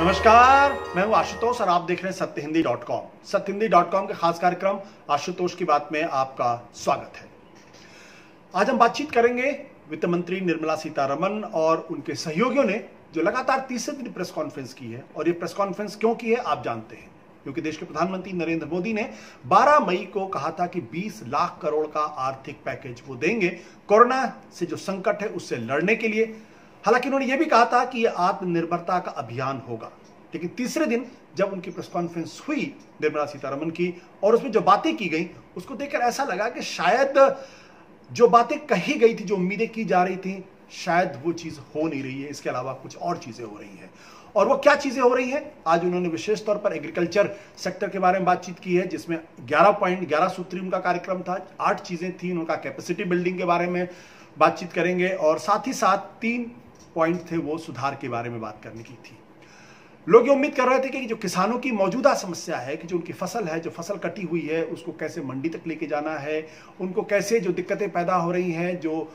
नमस्कार, मैं हूं आशुतोष और आप देख रहे हैं सत्यहिंदी.com। सत्यहिंदी.com के खास कार्यक्रम आशुतोष की बात में आपका स्वागत है। आज हम बातचीत करेंगे वित्त मंत्री निर्मला सीतारमण और उनके सहयोगियों ने जो लगातार तीसरे दिन प्रेस कॉन्फ्रेंस की है। और ये प्रेस कॉन्फ्रेंस क्यों की है आप जानते हैं, क्योंकि देश के प्रधानमंत्री नरेंद्र मोदी ने 12 मई को कहा था कि 20 लाख करोड़ का आर्थिक पैकेज वो देंगे कोरोना से जो संकट है उससे लड़ने के लिए। हालांकि उन्होंने ये भी कहा था कि यह आत्मनिर्भरता का अभियान होगा, लेकिन तीसरे दिन जब उनकी प्रेस कॉन्फ्रेंस हुई निर्मला सीतारमण की और उसमें जो बातें की गई उसको देखकर ऐसा लगा कि शायद जो बातें कही गई थी, जो उम्मीदें की जा रही थी, शायद वो चीज हो नहीं रही है। इसके अलावा कुछ और चीजें हो रही हैं। और वो क्या चीजें हो रही हैं, आज उन्होंने विशेष तौर पर एग्रीकल्चर सेक्टर के बारे में बातचीत की है, जिसमें 11 सूत्री उनका कार्यक्रम था। 8 चीजें थी, उनका कैपेसिटी बिल्डिंग के बारे में बातचीत करेंगे और साथ ही साथ 3 पॉइंट थे वो सुधार के बारे में बात करने की थी। लोग ये उम्मीद कर रहे थे कि जो किसानों की मौजूदा समस्या है कि जो उनकी फसल है, जो फसल कटी हुई है, उसको कैसे मंडी तक लेके जाना है, उनको कैसे जो दिक्कतें पैदा हो रही हैं, जो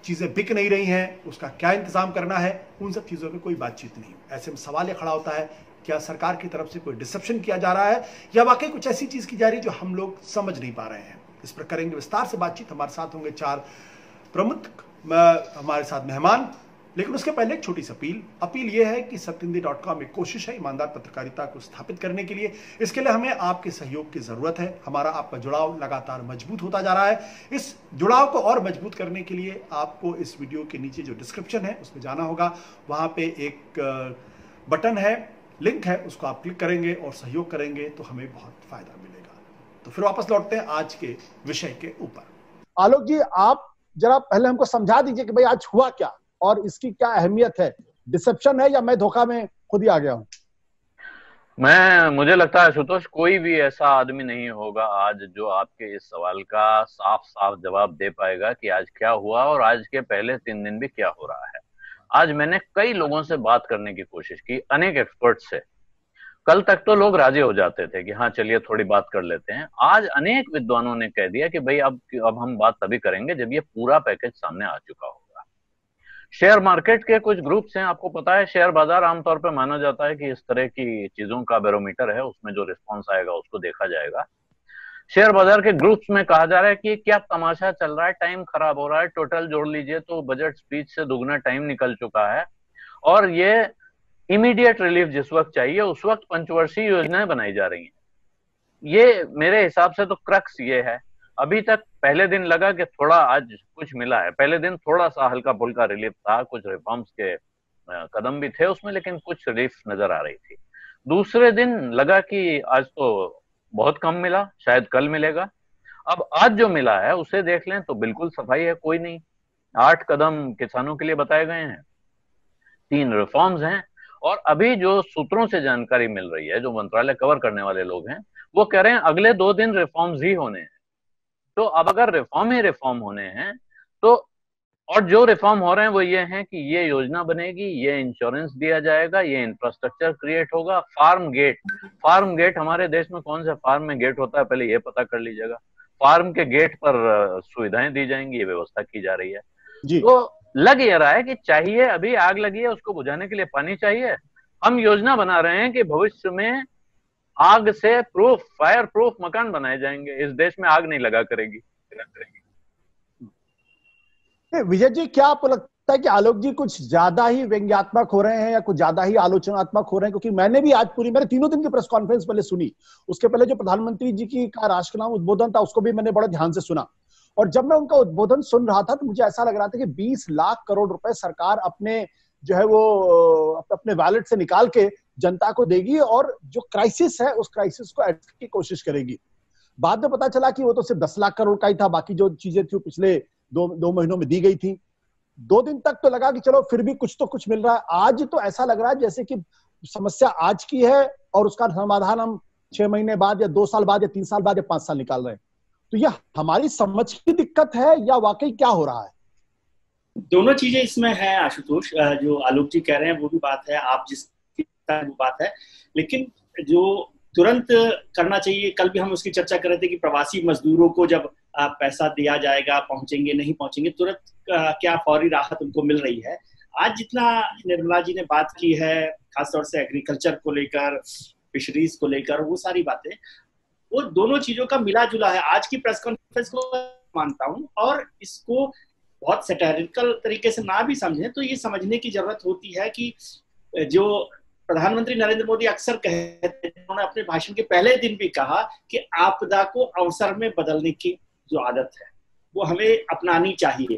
चीज़ें बिक नहीं रही हैं, उसका क्या इंतजाम करना है, उन सब चीज़ों पे कोई बातचीत नहीं। ऐसे में सवाल ये खड़ा होता है, क्या सरकार की तरफ से कोई डिसेप्शन किया जा रहा है या वाकई कुछ ऐसी चीज़ की जा रही है जो हम लोग समझ नहीं पा रहे हैं। इस पर करेंगे विस्तार से बातचीत। हमारे साथ होंगे 4 प्रमुख हमारे साथ मेहमान, लेकिन उसके पहले एक छोटी सी अपील यह है कि सत्यहिंदी.com एक कोशिश है ईमानदार पत्रकारिता को स्थापित करने के लिए। इसके लिए हमें आपके सहयोग की जरूरत है। हमारा आपका जुड़ाव लगातार मजबूत होता जा रहा है। इस जुड़ाव को और मजबूत करने के लिए आपको इस वीडियो के नीचे जो डिस्क्रिप्शन है उसमें जाना होगा। वहां पे एक बटन है, लिंक है, उसको आप क्लिक करेंगे और सहयोग करेंगे तो हमें बहुत फायदा मिलेगा। तो फिर वापस लौटते हैं आज के विषय के ऊपर। आलोक जी, आप जरा पहले हमको समझा दीजिए कि भाई आज हुआ क्या और इसकी क्या अहमियत है। डिसेप्शन है या मैं धोखा में खुद ही आ गया हूं? मुझे लगता है आशुतोष, कोई भी ऐसा आदमी नहीं होगा आज जो आपके इस सवाल का साफ साफ जवाब दे पाएगा कि आज क्या हुआ और आज के पहले 3 दिन भी क्या हो रहा है। आज मैंने कई लोगों से बात करने की कोशिश की, अनेक एक्सपर्ट से। कल तक तो लोग राजी हो जाते थे कि हाँ चलिए थोड़ी बात कर लेते हैं। आज अनेक विद्वानों ने कह दिया कि भाई अब हम बात तभी करेंगे जब ये पूरा पैकेज सामने आ चुका होगा। शेयर मार्केट के कुछ ग्रुप्स हैं, आपको पता है शेयर बाजार आमतौर पर माना जाता है कि इस तरह की चीजों का बैरोमीटर है, उसमें जो रिस्पॉन्स आएगा उसको देखा जाएगा। शेयर बाजार के ग्रुप्स में कहा जा रहा है कि क्या तमाशा चल रहा है, टाइम खराब हो रहा है, टोटल जोड़ लीजिए तो बजट स्पीच से दुगना टाइम निकल चुका है और ये इमीडिएट रिलीफ जिस वक्त चाहिए उस वक्त पंचवर्षीय योजनाएं बनाई जा रही हैं। ये मेरे हिसाब से तो क्रक्स ये है। अभी तक पहले दिन लगा कि थोड़ा आज कुछ मिला है, पहले दिन थोड़ा सा हल्का फुल्का रिलीफ था, कुछ रिफॉर्म्स के कदम भी थे उसमें, लेकिन कुछ रिलीफ नजर आ रही थी। दूसरे दिन लगा कि आज तो बहुत कम मिला, शायद कल मिलेगा। अब आज जो मिला है उसे देख लें तो बिल्कुल सफाई है, कोई नहीं। 8 कदम किसानों के लिए बताए गए हैं, 3 रिफॉर्म्स हैं और अभी जो सूत्रों से जानकारी मिल रही है, जो मंत्रालय कवर करने वाले लोग हैं, वो कह रहे हैं अगले 2 दिन रिफॉर्म्स ही होने हैं। तो अब अगर रिफॉर्म ही रिफॉर्म होने हैं तो, और जो रिफॉर्म हो रहे हैं वो ये हैं कि ये योजना बनेगी, ये इंश्योरेंस दिया जाएगा, ये इंफ्रास्ट्रक्चर क्रिएट होगा। फार्म गेट हमारे देश में कौन से फार्म में गेट होता है पहले ये पता कर लीजिएगा। फार्म के गेट पर सुविधाएं दी जाएंगी, ये व्यवस्था की जा रही है जी। तो लग ये रहा है कि चाहिए, अभी आग लगी है उसको बुझाने के लिए पानी चाहिए। हम योजना बना रहे हैं कि भविष्य में आग से फायर प्रूफ मकान बनाए जाएंगे, इस देश में आग नहीं लगा करेगी। विजय जी, क्या आपको लगता है कि आलोक जी कुछ ज्यादा ही व्यंग्यात्मक हो रहे हैं या कुछ ज्यादा ही आलोचनात्मक हो रहे हैं? क्योंकि मैंने भी आज मेरे 3 दिन की प्रेस कॉन्फ्रेंस पहले सुनी, उसके पहले जो प्रधानमंत्री जी की का राष्ट्र नाम उद्बोधन था उसको भी मैंने बड़े ध्यान से सुना। और जब मैं उनका उद्बोधन सुन रहा था तो मुझे ऐसा लग रहा था कि 20 लाख करोड़ रुपए सरकार अपने जो है वो अपने वैलेट से निकाल के जनता को देगी और जो क्राइसिस है उस क्राइसिस को एडरेस की कोशिश करेगी। बाद में पता चला कि वो तो सिर्फ 10 लाख करोड़ का ही था, बाकी जो चीजें थी पिछले 2 महीनों में दी गई थी। 2 दिन तक तो लगा कि चलो फिर भी कुछ तो कुछ मिल रहा है। आज तो ऐसा लग रहा है जैसे कि समस्या आज की है और उसका समाधान हम 6 महीने बाद या 2 साल बाद या 3 साल बाद या 5 साल निकाल रहे हैं। तो यह हमारी समझ की दिक्कत है या वाकई क्या हो रहा है? दोनों चीजें इसमें है आशुतोष। जो आलोक जी कह रहे हैं वो भी बात है, आप जिस वो बात है, लेकिन जो तुरंत करना चाहिए, कल भी हम उसकी चर्चा कर रहे थे कि प्रवासी मजदूरों को जब पैसा दिया जाएगा, पहुंचेंगे नहीं पहुंचेंगे, तुरंत क्या फौरी राहत उनको मिल रही है। आज जितना निर्मला जी ने बात की है, खासतौर से एग्रीकल्चर को लेकर, फिशरीज को लेकर, वो सारी बातें, वो दोनों चीजों का मिला जुला है। आज की प्रेस कॉन्फ्रेंस को मानता हूं, और इसको बहुत सैटिरिकल तरीके से ना भी समझें तो ये समझने की जरूरत होती है कि जो प्रधानमंत्री नरेंद्र मोदी अक्सर कहते हैं, उन्होंने अपने भाषण के पहले दिन भी कहा कि आपदा को अवसर में बदलने की जो आदत है वो हमें अपनानी चाहिए,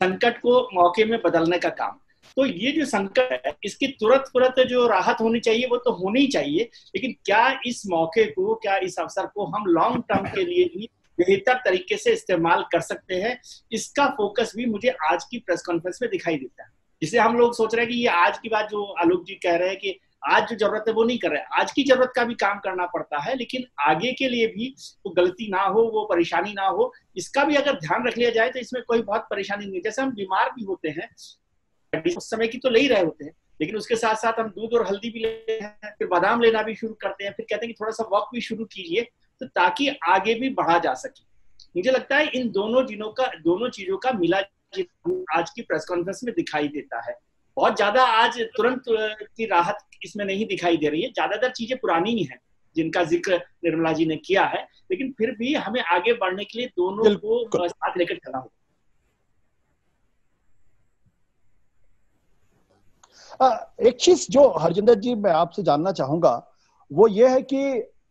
संकट को मौके में बदलने का काम। तो ये जो संकट है, इसकी तुरंत जो राहत होनी चाहिए वो तो होनी ही चाहिए, लेकिन क्या इस मौके को, क्या इस अवसर को हम लॉन्ग टर्म के लिए भी बेहतर तरीके से इस्तेमाल कर सकते हैं, इसका फोकस भी मुझे आज की प्रेस कॉन्फ्रेंस में दिखाई देता है। जिसे हम लोग सोच रहे हैं कि ये आज की बात जो आलोक जी कह रहे हैं कि आज जो जरूरत है वो नहीं कर रहे, आज की जरूरत का भी काम करना पड़ता है, लेकिन आगे के लिए भी वो गलती ना हो, वो परेशानी ना हो, इसका भी अगर ध्यान रख लिया जाए तो इसमें कोई बहुत परेशानी नहीं है। जैसे हम बीमार भी होते हैं, उस समय की तो ले ही रहे होते हैं, लेकिन उसके साथ साथ हम दूध और हल्दी भी लेते हैं, फिर बादाम लेना भी शुरू करते हैं, फिर कहते हैं कि थोड़ा सा वॉक भी शुरू कीजिए, तो ताकि आगे भी बढ़ा जा सके। मुझे लगता है इन दोनों चीजों का मिला आज की प्रेस कॉन्फ्रेंस में दिखाई देता है। बहुत ज्यादा आज तुरंत की राहत इसमें नहीं दिखाई दे रही है, ज्यादातर चीजें पुरानी ही हैं जिनका जिक्र निर्मला जी ने किया है, लेकिन फिर भी हमें आगे बढ़ने के लिए दोनों को साथ लेकर चलना होगा। एक चीज जो हरजिंदर जी मैं आपसे जानना चाहूंगा वो ये है कि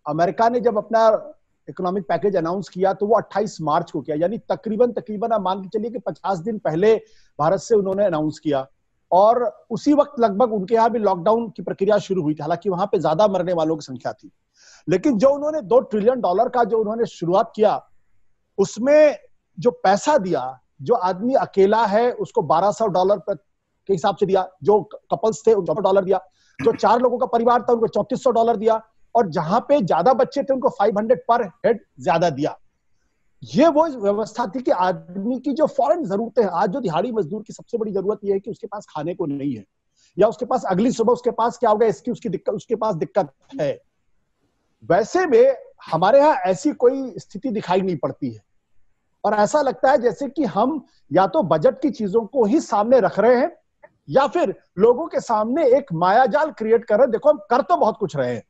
अमेरिका ने जब अपना इकोनॉमिक पैकेज अनाउंस किया तो वो 28 मार्च को किया, यानी तकरीबन आप मान के चलिए कि 50 दिन पहले भारत से उन्होंने अनाउंस किया, और उसी वक्त लगभग उनके यहाँ भी लॉकडाउन की प्रक्रिया शुरू हुई थी। हालांकि वहां पे ज्यादा मरने वालों की संख्या थी, लेकिन जो उन्होंने $2 ट्रिलियन का जो उन्होंने शुरुआत किया, उसमें जो पैसा दिया, जो आदमी अकेला है उसको $1200 के हिसाब से दिया, जो कपल्स थे उनको $4 दिया, जो 4 लोगों का परिवार था उनको $3400 दिया, और जहां पे ज्यादा बच्चे थे उनको 500 पर हेड ज्यादा दिया। ये वो व्यवस्था थी कि आदमी की जो फौरन जरूरतें हैं, आज जो दिहाड़ी मजदूर की सबसे बड़ी जरूरत यह है कि उसके पास खाने को नहीं है, या उसके पास अगली सुबह उसके पास क्या होगा इसकी उसकी दिक्कत, उसके पास दिक्कत है। वैसे में हमारे यहाँ ऐसी कोई स्थिति दिखाई नहीं पड़ती है, और ऐसा लगता है जैसे कि हम या तो बजट की चीजों को ही सामने रख रहे हैं, या फिर लोगों के सामने एक मायाजाल क्रिएट कर रहे हैं। देखो हम कर तो बहुत कुछ रहे हैं,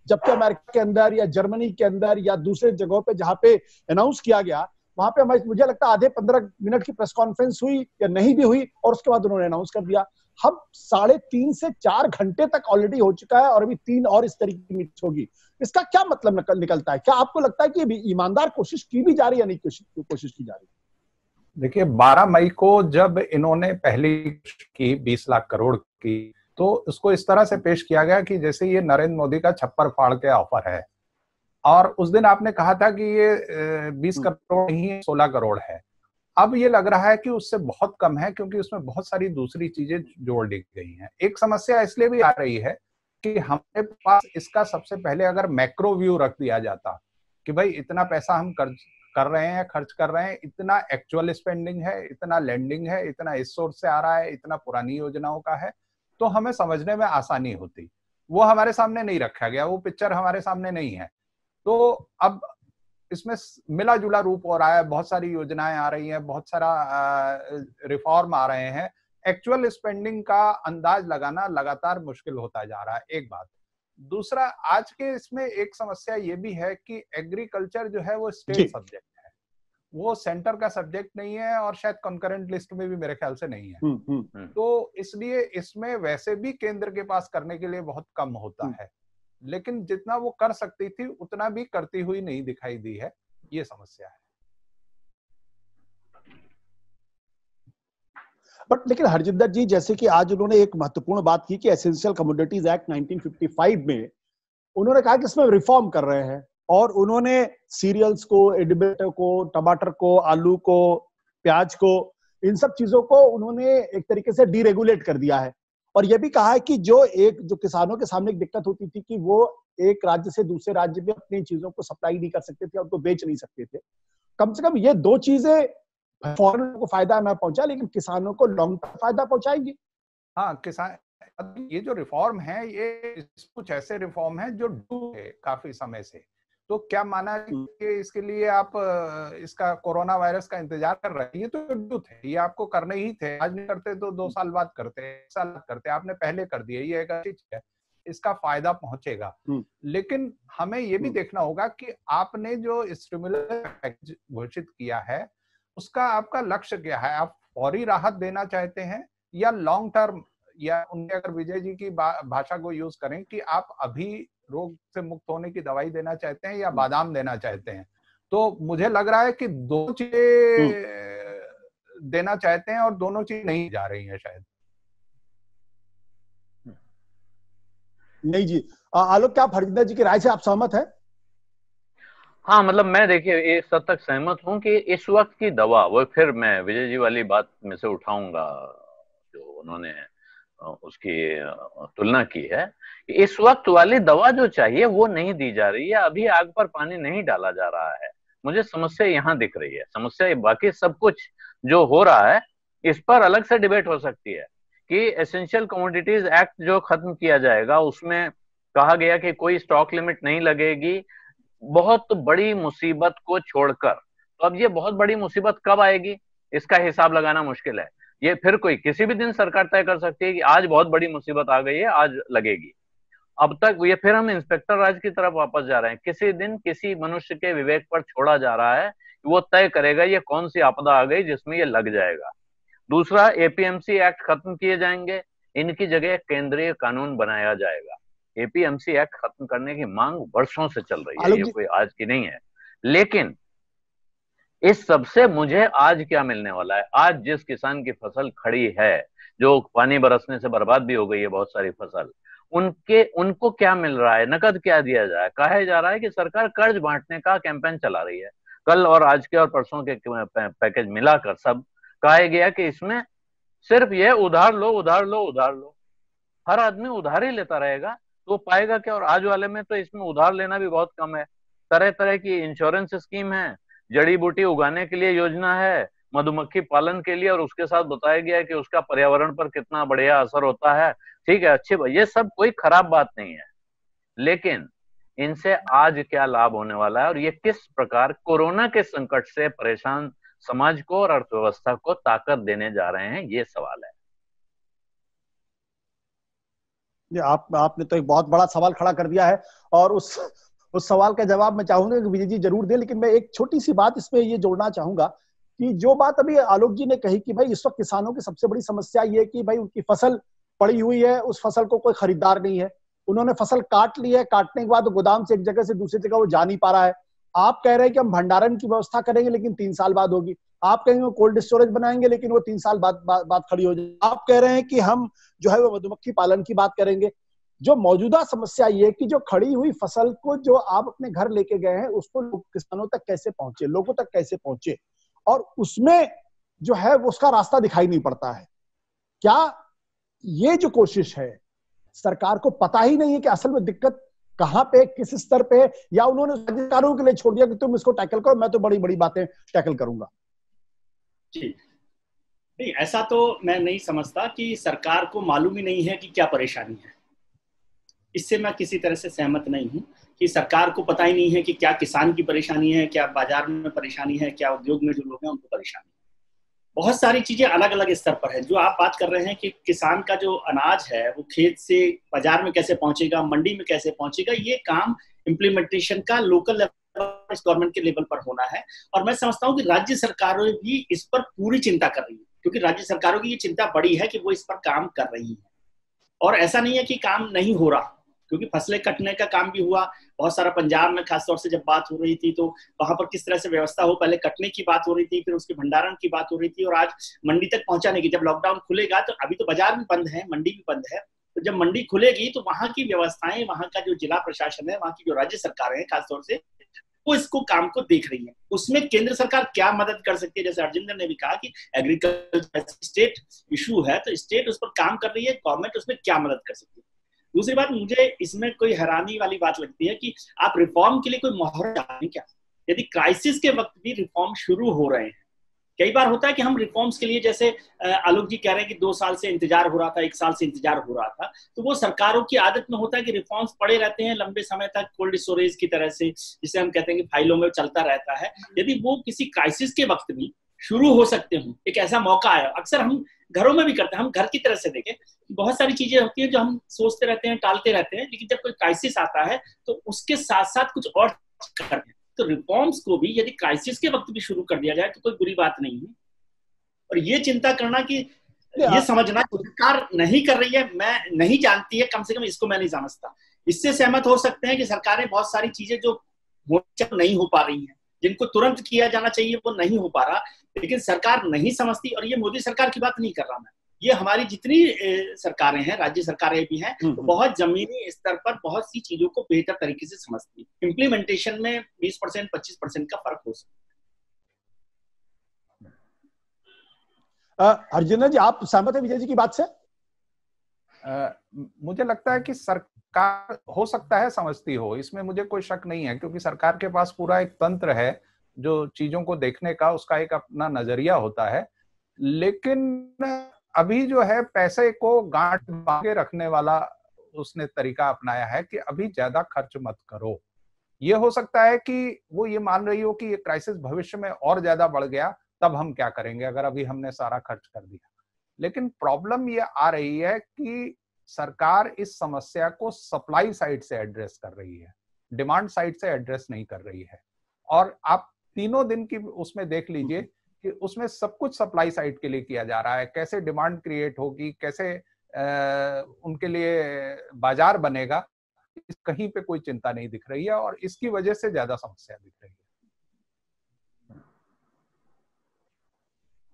जबकि अमेरिका के अंदर या जर्मनी के अंदर या दूसरे जगहों पे जहां पे अनाउंस किया गया, वहां पे मुझे लगता है आधे 15 मिनट की प्रेस कॉन्फ्रेंस हुई या नहीं भी हुई, और उसके बाद उन्होंने अनाउंस कर दिया। हम 3.5 से 4 घंटे तक ऑलरेडी हो चुका है, और अभी 3 और इस तरीके की मीटिंग होगी। इसका क्या मतलब निकलता है? क्या आपको लगता है कि ईमानदार कोशिश की भी जा रही है या नहीं कोशिश की जा रही है? देखिए 12 मई को जब इन्होंने पहली की 20 लाख करोड़ की, तो उसको इस तरह से पेश किया गया कि जैसे ये नरेंद्र मोदी का छप्पर फाड़ के ऑफर है, और उस दिन आपने कहा था कि ये 20 करोड़ नहीं 16 करोड़ है। अब ये लग रहा है कि उससे बहुत कम है, क्योंकि उसमें बहुत सारी दूसरी चीजें जोड़ दी गई हैं। एक समस्या इसलिए भी आ रही है कि हमारे पास इसका सबसे पहले अगर मैक्रो व्यू रख दिया जाता कि भाई इतना पैसा हम खर्च कर रहे हैं, इतना एक्चुअल स्पेंडिंग है, इतना लैंडिंग है, इतना इस सोर्स से आ रहा है, इतना पुरानी योजनाओं का है, तो हमें समझने में आसानी होती। वो हमारे सामने नहीं रखा गया, वो पिक्चर हमारे सामने नहीं है। तो अब इसमें मिला जुला रूप हो रहा है, बहुत सारी योजनाएं आ रही हैं, बहुत सारा रिफॉर्म आ रहे हैं, एक्चुअल स्पेंडिंग का अंदाज लगाना लगातार मुश्किल होता जा रहा है, एक बात। दूसरा, आज के इसमें एक समस्या ये भी है कि एग्रीकल्चर जो है वो स्टेट सब्जेक्ट है, वो सेंटर का सब्जेक्ट नहीं है, और शायद कंकरेंट लिस्ट में भी मेरे ख्याल से नहीं है। तो इसलिए इसमें वैसे भी केंद्र के पास करने के लिए बहुत कम होता है, लेकिन जितना वो कर सकती थी उतना भी करती हुई नहीं दिखाई दी है, ये समस्या है। बट लेकिन हरजिंदर जी, जैसे कि आज उन्होंने एक महत्वपूर्ण बात की कि एसेंशियल कमोडिटीज एक्ट 1955 में उन्होंने कहा कि इसमें रिफॉर्म कर रहे हैं, और उन्होंने सीरियल्स को, एडिबल को, टमाटर को, आलू को, प्याज को, इन सब चीजों को उन्होंने एक तरीके से डीरेगुलेट कर दिया है। और यह भी कहा है कि जो किसानों के सामने एक दिक्कत होती थी कि वो एक राज्य से दूसरे राज्य में अपनी चीजों को सप्लाई नहीं कर सकते थे, उनको बेच नहीं सकते थे, कम से कम ये 2 चीजें फॉरेन को फायदा ना पहुंचा, लेकिन किसानों को लॉन्ग टर्म फायदा पहुंचाएंगी। हाँ, किसान, ये जो रिफॉर्म है ये कुछ ऐसे रिफॉर्म है जो डू है काफी समय से, तो क्या माना कि इसके लिए आप इसका कोरोना वायरस का इंतजार कर रहे हैं? ये तो झूठ है, ये आपको करने ही थे। आज नहीं करते तो 2 साल बाद करते, 1 साल बाद करते, आपने पहले कर दिए, ये एक अच्छी चीज है, इसका फायदा पहुंचेगा। लेकिन हमें ये भी देखना होगा कि आपने जो स्टिमुलस पैकेज घोषित किया है उसका आपका लक्ष्य क्या है? आप फौरी राहत देना चाहते हैं या लॉन्ग टर्म, या उनके अगर विजय जी की भाषा को यूज करें कि आप अभी रोग से मुक्त होने की दवाई देना चाहते हैं या बादाम देना चाहते हैं? तो मुझे लग रहा है कि दो चीजें देना चाहते हैं और दोनों चीज नहीं जा रही है शायद। नहीं जी, आलोक, क्या आप हरजिंदर जी की राय से आप सहमत हैं? हाँ, मतलब मैं देखिए इस हद तक सहमत हूं कि इस वक्त की दवा, वो फिर मैं विजय जी वाली बात में से उठाऊंगा जो उन्होंने उसकी तुलना की है कि इस वक्त वाली दवा जो चाहिए वो नहीं दी जा रही है, अभी आग पर पानी नहीं डाला जा रहा है। मुझे समस्या यहाँ दिख रही है। समस्या बाकी सब कुछ जो हो रहा है इस पर अलग से डिबेट हो सकती है कि एसेंशियल कमोडिटीज एक्ट जो खत्म किया जाएगा उसमें कहा गया कि कोई स्टॉक लिमिट नहीं लगेगी, बहुत बड़ी मुसीबत को छोड़कर। तो अब ये बहुत बड़ी मुसीबत कब आएगी इसका हिसाब लगाना मुश्किल है। ये फिर कोई किसी भी दिन सरकार तय कर सकती है कि आज बहुत बड़ी मुसीबत आ गई है, आज लगेगी। अब तक ये फिर हम इंस्पेक्टर राज की तरफ वापस जा रहे हैं। किसी दिन किसी मनुष्य के विवेक पर छोड़ा जा रहा है, वो तय करेगा ये कौन सी आपदा आ गई जिसमें ये लग जाएगा। दूसरा, एपीएमसी एक्ट खत्म किए जाएंगे, इनकी जगह केंद्रीय कानून बनाया जाएगा। एपीएमसी एक्ट खत्म करने की मांग वर्षों से चल रही है, ये कोई आज की नहीं है। लेकिन इस सबसे मुझे आज क्या मिलने वाला है? आज जिस किसान की फसल खड़ी है, जो पानी बरसने से बर्बाद भी हो गई है बहुत सारी फसल, उनको क्या मिल रहा है? नकद क्या दिया जाए? कहा जा रहा है कि सरकार कर्ज बांटने का कैंपेन चला रही है। कल और आज के और परसों के पैकेज मिलाकर सब कहा गया कि इसमें सिर्फ ये उधार लो उधार लो उधार लो। हर आदमी उधार ही लेता रहेगा तो पाएगा क्या? और आज वाले में तो इसमें उधार लेना भी बहुत कम है। तरह तरह की इंश्योरेंस स्कीम है, जड़ी बूटी उगाने के लिए योजना है, मधुमक्खी पालन के लिए, और उसके साथ बताया गया है कि उसका पर्यावरण पर कितना बढ़िया असर होता है। ठीक है, अच्छी, ये सब कोई खराब बात नहीं है, लेकिन इनसे आज क्या लाभ होने वाला है और ये किस प्रकार कोरोना के संकट से परेशान समाज को और अर्थव्यवस्था को ताकत देने जा रहे हैं, ये सवाल है। आपने तो एक बहुत बड़ा सवाल खड़ा कर दिया है और उस सवाल का जवाब मैं चाहूंगा कि विजय जी जरूर दें, लेकिन मैं एक छोटी सी बात इसमें ये जोड़ना चाहूंगा कि जो बात अभी आलोक जी ने कही कि भाई इस वक्त किसानों की सबसे बड़ी समस्या ये है कि भाई उनकी फसल पड़ी हुई है, उस फसल को कोई खरीदार नहीं है, उन्होंने फसल काट ली है, काटने के बाद गोदाम से एक जगह से दूसरी जगह वो जा नहीं पा रहा है। आप कह रहे हैं कि हम भंडारण की व्यवस्था करेंगे लेकिन 3 साल बाद होगी, आप कहेंगे कोल्ड स्टोरेज बनाएंगे लेकिन वो 3 साल बाद खड़ी हो जाएगी, आप कह रहे हैं कि हम जो है वो मधुमक्खी पालन की बात करेंगे। जो मौजूदा समस्या ये कि जो खड़ी हुई फसल को जो आप अपने घर लेके गए हैं उसको किसानों तक कैसे पहुंचे, लोगों तक कैसे पहुंचे, और उसमें जो है उसका रास्ता दिखाई नहीं पड़ता है। क्या ये जो कोशिश है सरकार को पता ही नहीं है कि असल में दिक्कत कहां पे, किस स्तर पे, या उन्होंने अधिकारियों के लिए छोड़ दिया कि तुम इसको टैकल करो, मैं तो बड़ी बड़ी बातें टैकल करूंगा? जी नहीं, ऐसा तो मैं नहीं समझता कि सरकार को मालूम ही नहीं है कि क्या परेशानी है। इससे मैं किसी तरह से सहमत नहीं हूं कि सरकार को पता ही नहीं है कि क्या किसान की परेशानी है, क्या बाजार में परेशानी है, क्या उद्योग में जो लोग हैं उनको परेशानी है। बहुत सारी चीजें अलग अलग स्तर पर है। जो आप बात कर रहे हैं कि किसान का जो अनाज है वो खेत से बाजार में कैसे पहुंचेगा, मंडी में कैसे पहुंचेगा, ये काम इम्प्लीमेंटेशन का लोकल लेवल, गवर्नमेंट के लेवल पर होना है। और मैं समझता हूँ कि राज्य सरकारें भी इस पर पूरी चिंता कर रही है, क्योंकि राज्य सरकारों की ये चिंता बड़ी है कि वो इस पर काम कर रही है। और ऐसा नहीं है कि काम नहीं हो रहा, क्योंकि फसलें कटने का काम भी हुआ बहुत सारा। पंजाब में खासतौर से जब बात हो रही थी तो वहां पर किस तरह से व्यवस्था हो, पहले कटने की बात हो रही थी, फिर उसके भंडारण की बात हो रही थी, और आज मंडी तक पहुंचाने की। जब लॉकडाउन खुलेगा तो अभी तो बाजार भी बंद है, मंडी भी बंद है, तो जब मंडी खुलेगी तो वहां की व्यवस्थाएं, वहां का जो जिला प्रशासन है, वहां की जो राज्य सरकारें हैं खासतौर से, वो इसको काम को देख रही है। उसमें केंद्र सरकार क्या मदद कर सकती है? जैसे हरजिंदर ने भी कहा कि एग्रीकल्चर स्टेट इशू है, तो स्टेट उस पर काम कर रही है, गवर्नमेंट उसमें क्या मदद कर सकती है। दूसरी बात, मुझे इसमें कोई हैरानी वाली बात लगती है कि आप रिफॉर्म के लिए कोई मोहर डालें क्या? यदि क्राइसिस के वक्त भी रिफॉर्म शुरू हो रहे हैं कई बार होता है कि हम रिफॉर्म्स के लिए, जैसे आलोक जी कह रहे हैं कि 2 साल से इंतजार हो रहा था, 1 साल से इंतजार हो रहा था, तो वो सरकारों की आदत में होता है कि रिफॉर्म्स पड़े रहते हैं लंबे समय तक, कोल्ड स्टोरेज की तरह से, जिसे हम कहते हैं कि फाइलों में चलता रहता है। यदि वो किसी क्राइसिस के वक्त भी शुरू हो सकते हो, एक ऐसा मौका है, अक्सर हम घरों में भी करते हैं, हम घर की तरह से देखें, बहुत सारी चीजें होती हैं जो हम सोचते रहते हैं, टालते रहते हैं, लेकिन जब कोई क्राइसिस आता है तो उसके साथ साथ कुछ और करते हैं। तो रिफॉर्म्स को भी यदि क्राइसिस के वक्त भी शुरू कर दिया जाए तो कोई बुरी बात नहीं है। और ये चिंता करना कि ये समझना सरकार नहीं कर रही है, मैं नहीं जानती है, कम से कम इसको मैं नहीं समझता। इससे सहमत हो सकते हैं कि सरकारें बहुत सारी चीजें जो नहीं हो पा रही हैं, जिनको तुरंत किया जाना चाहिए वो नहीं हो पा रहा, लेकिन सरकार नहीं समझती। और ये मोदी सरकार की बात नहीं कर रहा मैं, ये हमारी जितनी सरकारें हैं, राज्य सरकारें भी हैं, तो बहुत जमीनी स्तर पर बहुत सी चीजों को बेहतर तरीके से समझती है। इम्प्लीमेंटेशन में 20% 25% का फर्क हो सकता है। हरजिंदर जी, आप सहमत है विजय जी की बात से? मुझे लगता है कि सरकार हो सकता है समझती हो, इसमें मुझे कोई शक नहीं है, क्योंकि सरकार के पास पूरा एक तंत्र है जो चीजों को देखने का, उसका एक अपना नजरिया होता है। लेकिन अभी जो है पैसे को गांठ बांधे रखने वाला उसने तरीका अपनाया है कि अभी ज्यादा खर्च मत करो। ये हो सकता है कि वो ये मान रही हो कि ये क्राइसिस भविष्य में और ज्यादा बढ़ गया, तब हम क्या करेंगे अगर अभी हमने सारा खर्च कर दिया। लेकिन प्रॉब्लम ये आ रही है कि सरकार इस समस्या को सप्लाई साइड से एड्रेस कर रही है, डिमांड साइड से एड्रेस नहीं कर रही है। और आप तीनों दिन की उसमें देख लीजिए कि उसमें सब कुछ सप्लाई साइड के लिए किया जा रहा है, कैसे डिमांड क्रिएट होगी, कैसे उनके लिए बाजार बनेगा, कहीं पे कोई चिंता नहीं दिख रही है, और इसकी वजह से ज्यादा समस्या दिख रही है।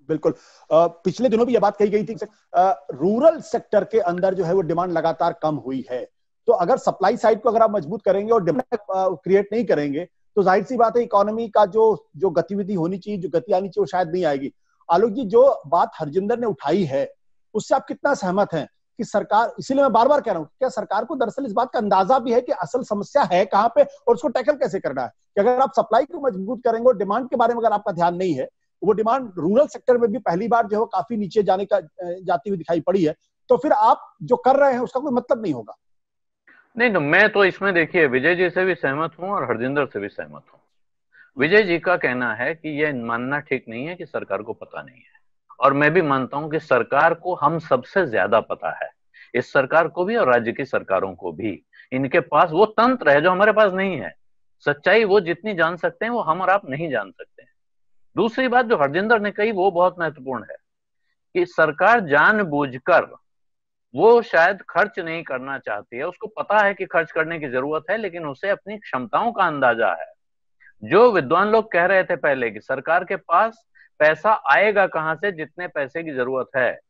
बिल्कुल। पिछले दिनों भी यह बात कही गई थी, रूरल सेक्टर के अंदर जो है वो डिमांड लगातार कम हुई है। तो अगर सप्लाई साइड को अगर आप मजबूत करेंगे और डिमांड क्रिएट नहीं करेंगे तो जाहिर सी बात है इकोनॉमी का जो गतिविधि होनी चाहिए, जो गति आनी चाहिए, वो शायद नहीं आएगी। आलोक जी, जो बात हरजिंदर ने उठाई है उससे आप कितना सहमत हैं कि सरकार, इसीलिए मैं बार बार कह रहा हूं, क्या सरकार को दरअसल इस बात का अंदाजा भी है कि असल समस्या है कहां पे और उसको टैकल कैसे करना है? कि अगर आप सप्लाई को मजबूत करेंगे और डिमांड के बारे में अगर आपका ध्यान नहीं है, वो डिमांड रूरल सेक्टर में भी पहली बार जो है काफी नीचे जाती हुई दिखाई पड़ी है, तो फिर आप जो कर रहे हैं उसका कोई मतलब नहीं होगा। नहीं तो मैं तो इसमें देखिए विजय जी से भी सहमत हूं और हरजिंदर से भी सहमत हूं। विजय जी का कहना है कि यह मानना ठीक नहीं है कि सरकार को पता नहीं है, और मैं भी मानता हूं कि सरकार को हम सबसे ज्यादा पता है, इस सरकार को भी और राज्य की सरकारों को भी। इनके पास वो तंत्र है जो हमारे पास नहीं है। सच्चाई वो जितनी जान सकते हैं वो हम और आप नहीं जान सकते हैं। दूसरी बात जो हरजिंदर ने कही वो बहुत महत्वपूर्ण है कि सरकार जानबूझकर वो शायद खर्च नहीं करना चाहती है, उसको पता है कि खर्च करने की जरूरत है, लेकिन उसे अपनी क्षमताओं का अंदाजा है। जो विद्वान लोग कह रहे थे पहले कि सरकार के पास पैसा आएगा कहां से, जितने पैसे की जरूरत है,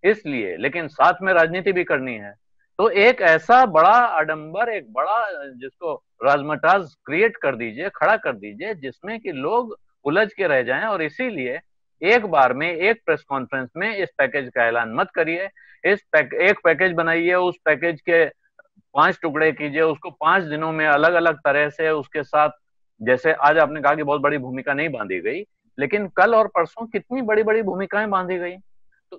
इसलिए, लेकिन साथ में राजनीति भी करनी है। तो एक ऐसा बड़ा आडंबर, एक बड़ा जिसको राजमटाज क्रिएट कर दीजिए, खड़ा कर दीजिए, जिसमें कि लोग उलझ के रह जाएं। और इसीलिए एक बार में एक प्रेस कॉन्फ्रेंस में इस पैकेज का ऐलान मत करिए, एक पैकेज बनाइए, उस पैकेज के 5 टुकड़े कीजिए, उसको 5 दिनों में अलग अलग तरह से उसके साथ, जैसे आज आपने कहा कि बहुत बड़ी भूमिका नहीं बांधी गई, लेकिन कल और परसों कितनी बड़ी बड़ी भूमिकाएं बांधी गई। तो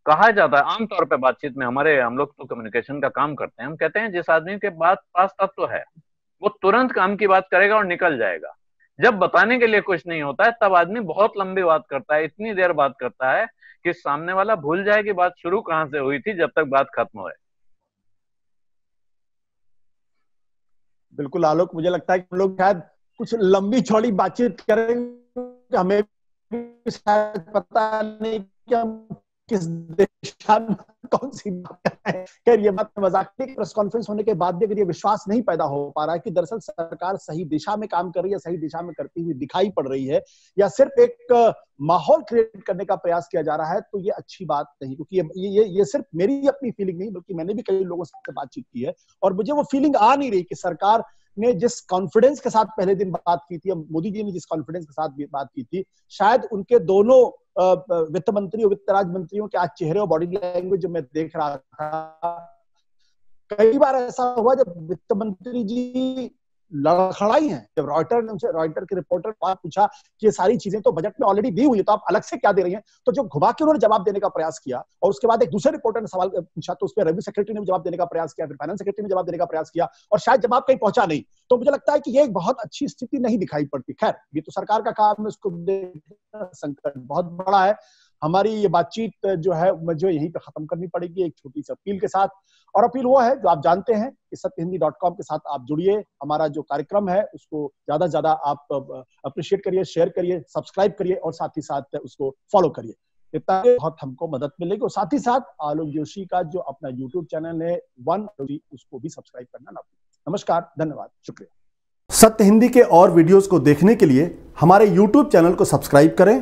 कहा जाता है आमतौर पे बातचीत में, हम लोग तो कम्युनिकेशन का काम करते हैं, हम कहते हैं जिस आदमी के पास तत्व है वो तुरंत काम की बात करेगा और निकल जाएगा। जब बताने के लिए कुछ नहीं होता है तब आदमी बहुत लंबी बात करता है, इतनी देर बात करता है कि सामने वाला भूल जाए कि बात शुरू कहां से हुई थी, जब तक बात खत्म हो। बिल्कुल आलोक, मुझे लगता है कि हम लोग शायद कुछ लंबी चौड़ी बातचीत करेंगे, हमें भी शायद पता नहीं कि हम किस दिशा में कौन सी बात कर रहे हैं। खैर ये बात मजाक की, प्रेस कॉन्फ्रेंस होने के बाद भी अगर ये विश्वास नहीं पैदा हो पा रहा है कि दरअसल सरकार सही दिशा में काम कर रही है, सही दिशा में करती हुई दिखाई पड़ रही है, या सिर्फ एक माहौल क्रिएट करने का प्रयास किया जा रहा है, तो ये अच्छी बात नहीं। क्योंकि ये सिर्फ मेरी अपनी फीलिंग नहीं, बल्कि मैंने भी कई लोगों से बातचीत की है और मुझे वो फीलिंग आ नहीं रही कि सरकार ने जिस कॉन्फिडेंस के साथ पहले दिन बात की थी, मोदी जी ने जिस कॉन्फिडेंस के साथ बात की थी, शायद उनके दोनों वित्त मंत्री और वित्त राज्य मंत्रियों के आज चेहरे और बॉडी लैंग्वेज जो मैं देख रहा था, कई बार ऐसा हुआ जब वित्त मंत्री जी लड़खड़ाई हैं। जब रॉयटर के रिपोर्टर ने बात पूछा कि ये सारी चीजें तो बजट में ऑलरेडी दी हुई है, तो आप अलग से क्या दे रही हैं, तो जो घुमा के उन्होंने जवाब देने का प्रयास किया, और उसके बाद एक दूसरे रिपोर्टर ने सवाल पूछा तो उस पर रेवेन्यू सेक्रेटरी ने भी जवाब देने का प्रयास किया, फिर फाइनेंस सेक्रेटरी ने जवाब देने का प्रयास किया, और शायद जवाब कहीं पहुंचा नहीं। तो मुझे लगता है कि ये एक बहुत अच्छी स्थिति नहीं दिखाई पड़ती। खैर, ये तो सरकार का काम है, उसको देखना, संकट बहुत बड़ा है। हमारी ये बातचीत जो है मुझे यहीं पे खत्म करनी पड़ेगी एक छोटी सी अपील के साथ, और अपील वो है जो आप जानते हैं कि सत्यहिंदी.com के साथ आप जुड़िए, हमारा जो कार्यक्रम है उसको ज्यादा से ज्यादा आप अप्रिशिएट करिए, शेयर करिए, सब्सक्राइब करिए, और साथ ही साथ उसको फॉलो करिए, इतना बहुत हमको मदद मिलेगी। और साथ ही साथ आलोक जोशी का जो अपना यूट्यूब चैनल है उसको भी सब्सक्राइब करना ना भूलें। नमस्कार, धन्यवाद, शुक्रिया। सत्य हिंदी के और वीडियोस को देखने के लिए हमारे यूट्यूब चैनल को सब्सक्राइब करें